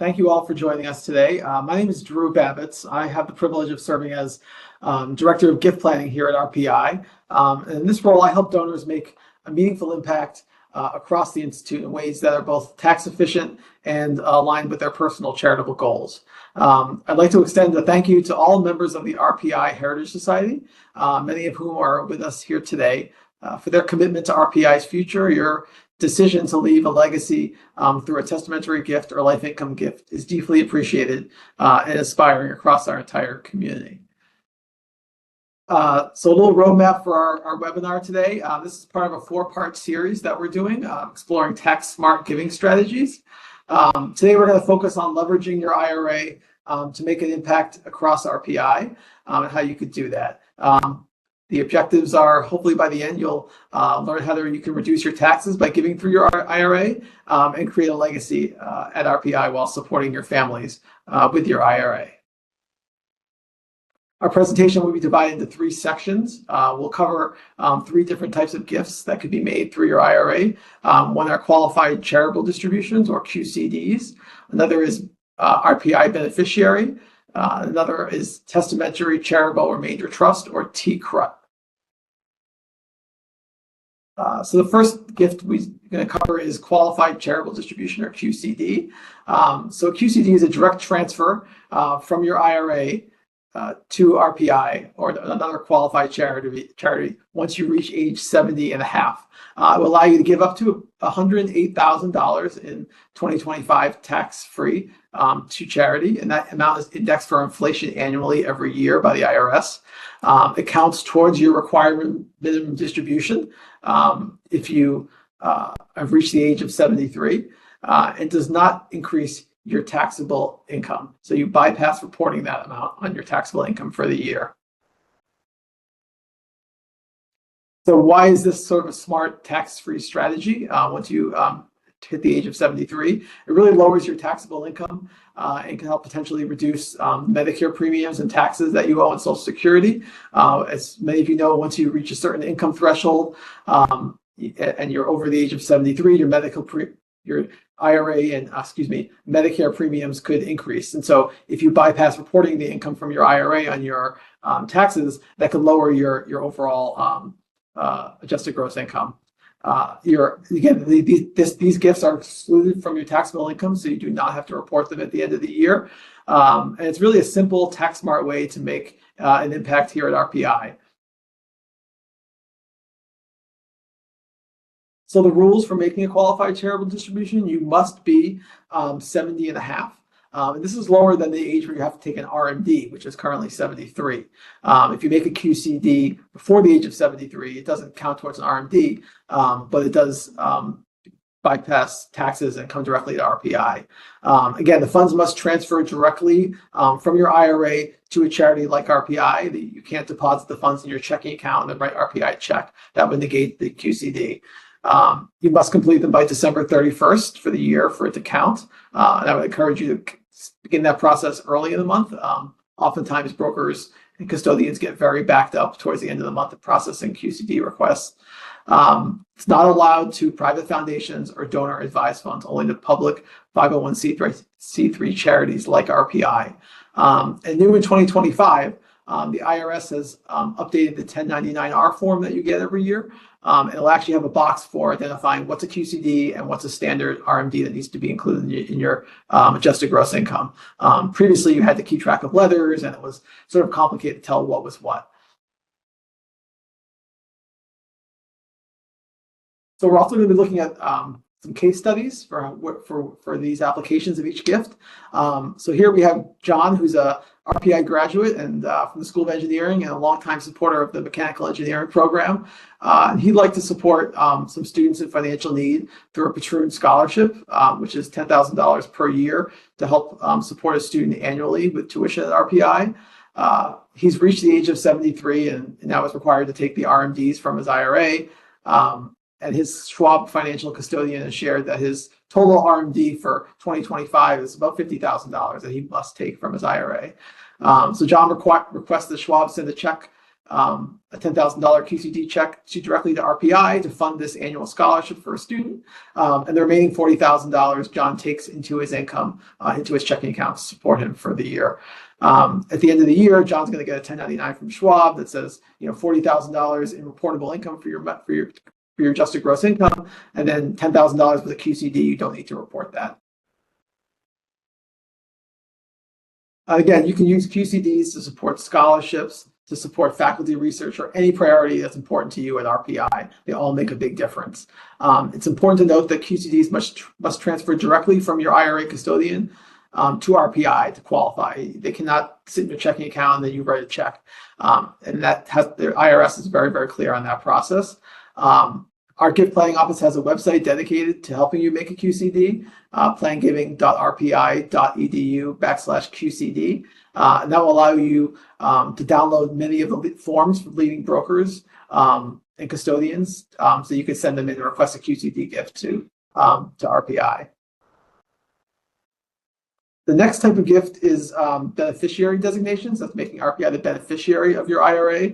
Thank you all for joining us today. My name is Drew Babbitts. I have the privilege of serving as Director of Gift Planning here at RPI. And in this role, I help donors make a meaningful impact across the Institute in ways that are both tax efficient and aligned with their personal charitable goals. I'd like to extend a thank you to all members of the RPI Heritage Society, many of whom are with us here today, for their commitment to RPI's future. Your decision to leave a legacy through a testamentary gift or life income gift is deeply appreciated and inspiring across our entire community. So a little roadmap for our webinar today. This is part of a 4-part series that we're doing, exploring tax smart giving strategies. Today we're going to focus on leveraging your IRA to make an impact across RPI and how you could do that. The objectives are, hopefully by the end, you'll learn how you can reduce your taxes by giving through your IRA and create a legacy at RPI while supporting your families with your IRA. Our presentation will be divided into 3 sections. We'll cover 3 different types of gifts that could be made through your IRA. One are Qualified Charitable Distributions, or QCDs. Another is RPI beneficiary. Another is Testamentary Charitable Remainder Trust, or TCRUT. So the first gift we're going to cover is Qualified Charitable Distribution, or QCD. So QCD is a direct transfer from your IRA to RPI or another qualified charity once you reach age 70 and a half. It will allow you to give up to $108,000 in 2025 tax-free to charity, and that amount is indexed for inflation annually every year by the IRS. It counts towards your required minimum distribution if you have reached the age of 73, and does not increase your taxable income. So you bypass reporting that amount on your taxable income for the year. So why is this sort of a smart tax-free strategy once you hit the age of 73? It really lowers your taxable income and can help potentially reduce Medicare premiums and taxes that you owe on Social Security. As many of you know, once you reach a certain income threshold and you're over the age of 73, your IRA and Medicare premiums could increase. And so if you bypass reporting the income from your IRA on your taxes, that could lower your overall adjusted gross income. These gifts are excluded from your taxable income, so you do not have to report them at the end of the year. And it's really a simple, tax smart way to make an impact here at RPI. So the rules for making a qualified charitable distribution: you must be 70 and a half. And this is lower than the age where you have to take an RMD, which is currently 73. If you make a QCD before the age of 73, it doesn't count towards an RMD, but it does bypass taxes and come directly to RPI. Again, the funds must transfer directly from your IRA to a charity like RPI. You can't deposit the funds in your checking account and write RPI check. That would negate the QCD. You must complete them by December 31st for the year for it to count. And I would encourage you to begin that process early in the month. Oftentimes brokers and custodians get very backed up towards the end of the month of processing QCD requests. It's not allowed to private foundations or donor advised funds, only to public 501c3 charities like RPI. And new in 2025, the IRS has updated the 1099-R form that you get every year. It'll actually have a box for identifying what's a QCD and what's a standard RMD that needs to be included in your adjusted gross income. Previously, you had to keep track of letters, and it was sort of complicated to tell what was what. So we're also going to be looking at some case studies for these applications of each gift. So here we have John, who's a RPI graduate and from the School of Engineering and a longtime supporter of the mechanical engineering program. He'd like to support some students in financial need through a Patroon scholarship, which is $10,000 per year to help support a student annually with tuition at RPI. He's reached the age of 73 and now is required to take the RMDs from his IRA. And his Schwab financial custodian has shared that his total RMD for 2025 is about $50,000 that he must take from his IRA. So John requests that Schwab send a check a $10,000 QCD check directly to RPI to fund this annual scholarship for a student. And the remaining $40,000 John takes into his income, into his checking account to support him for the year. At the end of the year, John's going to get a 1099 from Schwab that says, $40,000 in reportable income for your adjusted gross income, and then $10,000 with a QCD. You don't need to report that. Again, you can use QCDs to support scholarships, to support faculty research, or any priority that's important to you at RPI. They all make a big difference. It's important to note that QCDs must transfer directly from your IRA custodian to RPI to qualify. They cannot sit in your checking account and then you write a check. And their IRS is very, very clear on that process. Our gift planning office has a website dedicated to helping you make a QCD, plangiving.rpi.edu/QCD. And that will allow you to download many of the forms from leading brokers and custodians, so you can send them in and request a QCD gift to RPI. The next type of gift is beneficiary designations. That's making RPI the beneficiary of your IRA.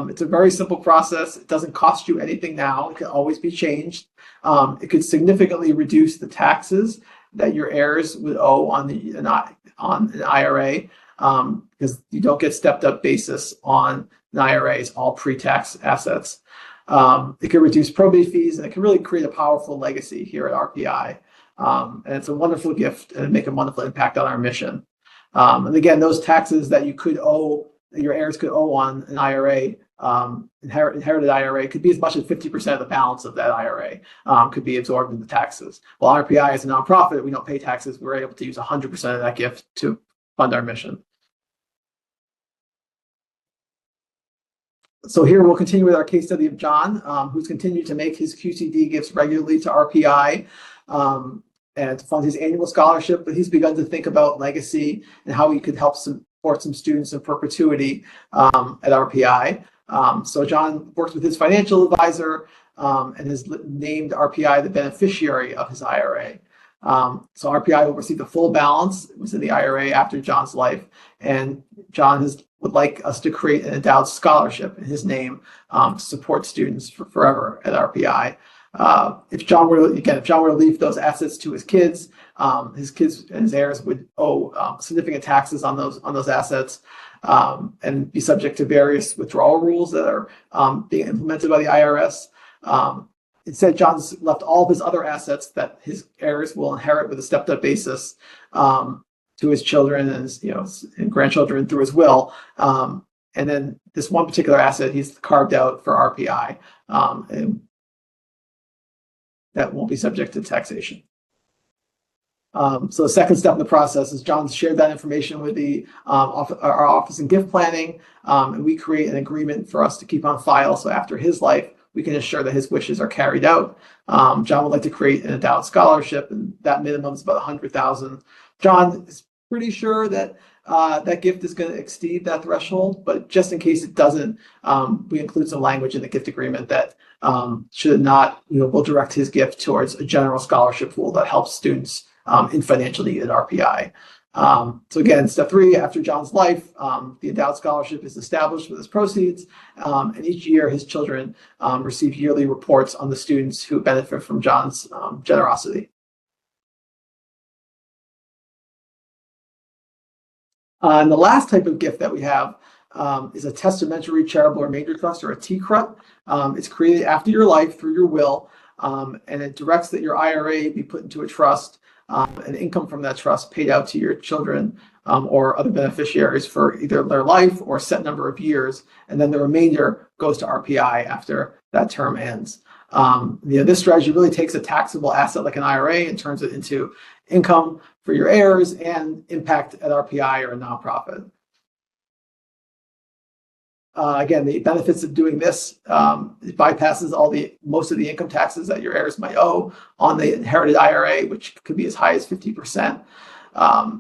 It's a very simple process. It doesn't cost you anything now. It can always be changed. It could significantly reduce the taxes that your heirs would owe on an IRA, because you don't get stepped up basis on an IRA. It's all pre-tax assets. It can reduce probate fees, and it can really create a powerful legacy here at RPI. And it's a wonderful gift and make a wonderful impact on our mission. And again, those taxes that you could owe, that your heirs could owe on an IRA, inherited IRA, could be as much as 50% of the balance of that IRA could be absorbed in the taxes. While RPI is a nonprofit, we don't pay taxes. We're able to use 100% of that gift to fund our mission. So here we'll continue with our case study of John, who's continued to make his QCD gifts regularly to RPI and to fund his annual scholarship, but he's begun to think about legacy and how he could help support some students in perpetuity at RPI. So John works with his financial advisor and has named RPI the beneficiary of his IRA. So RPI will receive the full balance. It was in the IRA after John's life, and John would like us to create an endowed scholarship in his name to support students forever at RPI. If John were to leave those assets to his kids and his heirs would owe significant taxes on those assets and be subject to various withdrawal rules that are being implemented by the IRS. Instead, John's left all of his other assets that his heirs will inherit with a stepped-up basis to his children and and grandchildren through his will. And then this one particular asset he's carved out for RPI, and that won't be subject to taxation. So the second step in the process is John's shared that information with our office in gift planning, and we create an agreement for us to keep on file. So after his life, we can ensure that his wishes are carried out. John would like to create an endowed scholarship, and that minimum is about $100,000. John is pretty sure that that gift is going to exceed that threshold, but just in case it doesn't, we include some language in the gift agreement that should it not, we'll direct his gift towards a general scholarship pool that helps students in financial need at RPI. So again, step 3, after John's life, the endowed scholarship is established with his proceeds, and each year his children receive yearly reports on the students who benefit from John's generosity. And the last type of gift that we have is a testamentary charitable remainder trust, or a TCRUT. It's created after your life through your will, and it directs that your IRA be put into a trust, and income from that trust paid out to your children or other beneficiaries for either their life or a set number of years, and then the remainder goes to RPI after that term ends. This strategy really takes a taxable asset like an IRA and turns it into income for your heirs and impact at RPI or a nonprofit. Again, the benefits of doing this, it bypasses most of the income taxes that your heirs might owe on the inherited IRA, which could be as high as 50%.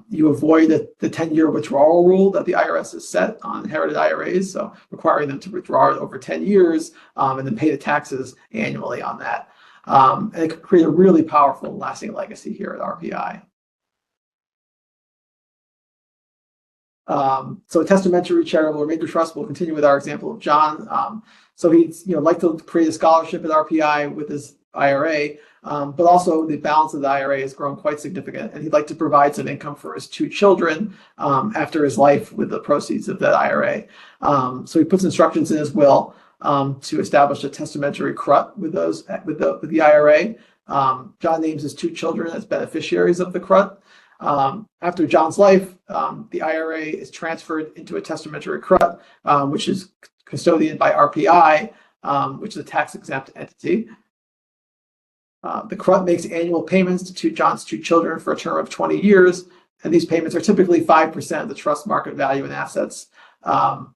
You avoid the 10-year withdrawal rule that the IRS has set on inherited IRAs, so requiring them to withdraw it over 10 years and then pay the taxes annually on that. And it could create a really powerful, lasting legacy here at RPI. So a testamentary charitable remainder trust will continue with our example of John. So he'd like to create a scholarship at RPI with his IRA, but also the balance of the IRA has grown quite significant, and he'd like to provide some income for his 2 children after his life with the proceeds of that IRA. So he puts instructions in his will to establish a testamentary CRUT with the IRA. John names his 2 children as beneficiaries of the CRUT. After John's life, the IRA is transferred into a testamentary CRUT, which is custodian by RPI, which is a tax-exempt entity. The CRUT makes annual payments to John's 2 children for a term of 20 years, and these payments are typically 5% of the trust market value in assets. And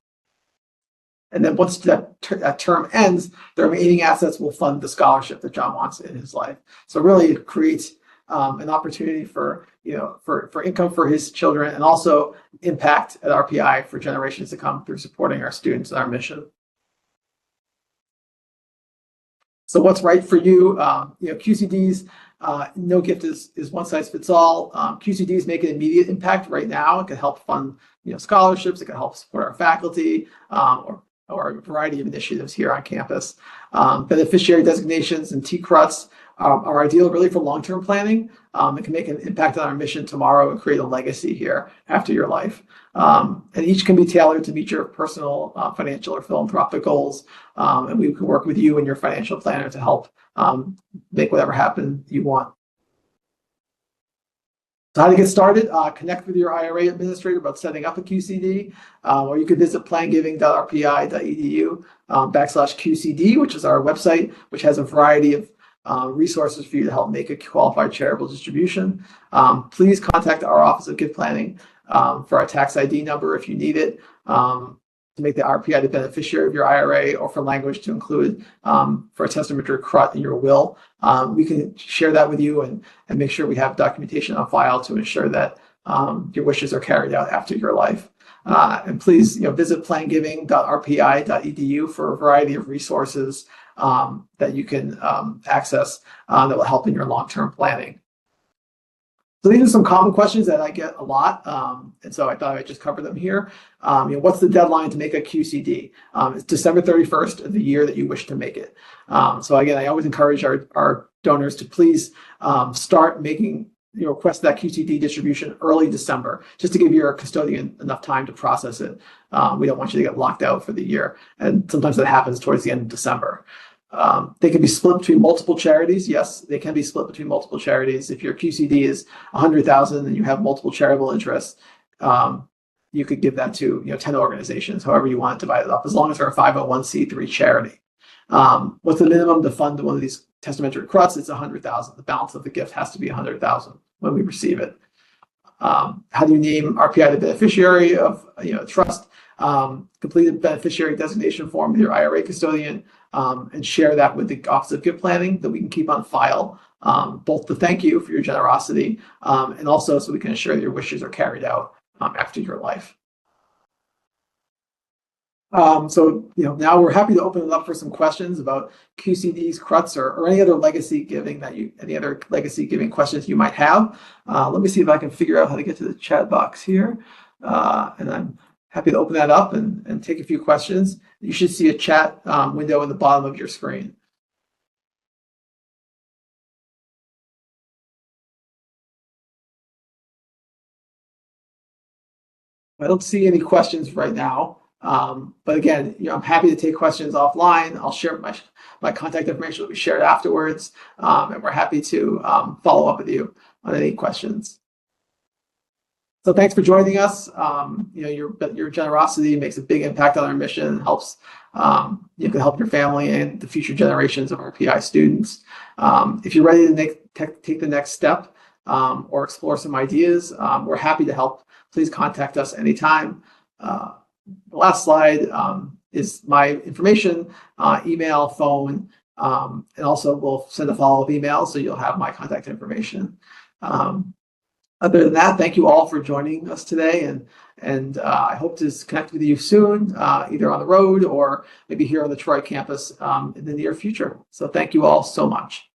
then once that term ends, the remaining assets will fund the scholarship that John wants in his life. So really, it creates an opportunity for income for his children, and also impact at RPI for generations to come through supporting our students and our mission. So what's right for you? QCDs, no gift is one size fits all. QCDs make an immediate impact right now. It can help fund scholarships. It can help support our faculty, or a variety of initiatives here on campus. Beneficiary designations and TCRUTs are ideal really for long-term planning. It can make an impact on our mission tomorrow and create a legacy here after your life. And each can be tailored to meet your personal, financial, or philanthropic goals. And we can work with you and your financial planner to help make whatever happen you want. So how to get started? Connect with your IRA administrator about setting up a QCD, or you could visit plangiving.rpi.edu/QCD, which is our website, which has a variety of resources for you to help make a qualified charitable distribution. Please contact our Office of Gift Planning for our tax ID number if you need it, to make the RPI the beneficiary of your IRA, or for language to include for a testamentary CRUT in your will. We can share that with you and make sure we have documentation on file to ensure that your wishes are carried out after your life. And please visit plangiving.rpi.edu for a variety of resources that you can access that will help in your long-term planning. So these are some common questions that I get a lot, and so I thought I'd just cover them here. What's the deadline to make a QCD? It's December 31st of the year that you wish to make it. So again, I always encourage our donors to please start making request that QCD distribution early December, just to give your custodian enough time to process it. We don't want you to get locked out for the year, and sometimes that happens towards the end of December. They can be split between multiple charities. Yes, they can be split between multiple charities. If your QCD is $100,000 and you have multiple charitable interests, you could give that to 10 organizations, however you want to divide it up, as long as they're a 501c3 charity. What's the minimum to fund one of these testamentary CRUTs? It's $100,000. The balance of the gift has to be $100,000 when we receive it. How do you name RPI the beneficiary of trust? Complete a beneficiary designation form with your IRA custodian, and share that with the Office of Gift Planning, that we can keep on file, both to thank you for your generosity, and also so we can ensure that your wishes are carried out after your life. So now we're happy to open it up for some questions about QCDs, CRUTs, or any other legacy giving questions you might have. Let me see if I can figure out how to get to the chat box here, and I'm happy to open that up and take a few questions. You should see a chat window in the bottom of your screen. I don't see any questions right now. But again, I'm happy to take questions offline. I'll share my contact information will be shared afterwards, and we're happy to follow up with you on any questions. So thanks for joining us. Your generosity makes a big impact on our mission and helps you can help your family and the future generations of RPI students. If you're ready to take the next step or explore some ideas, we're happy to help. Please contact us anytime. The last slide is my information, email, phone, and also we'll send a follow-up email, so you'll have my contact information. Other than that, thank you all for joining us today, and I hope to connect with you soon, either on the road or maybe here on the Troy campus in the near future. So thank you all so much.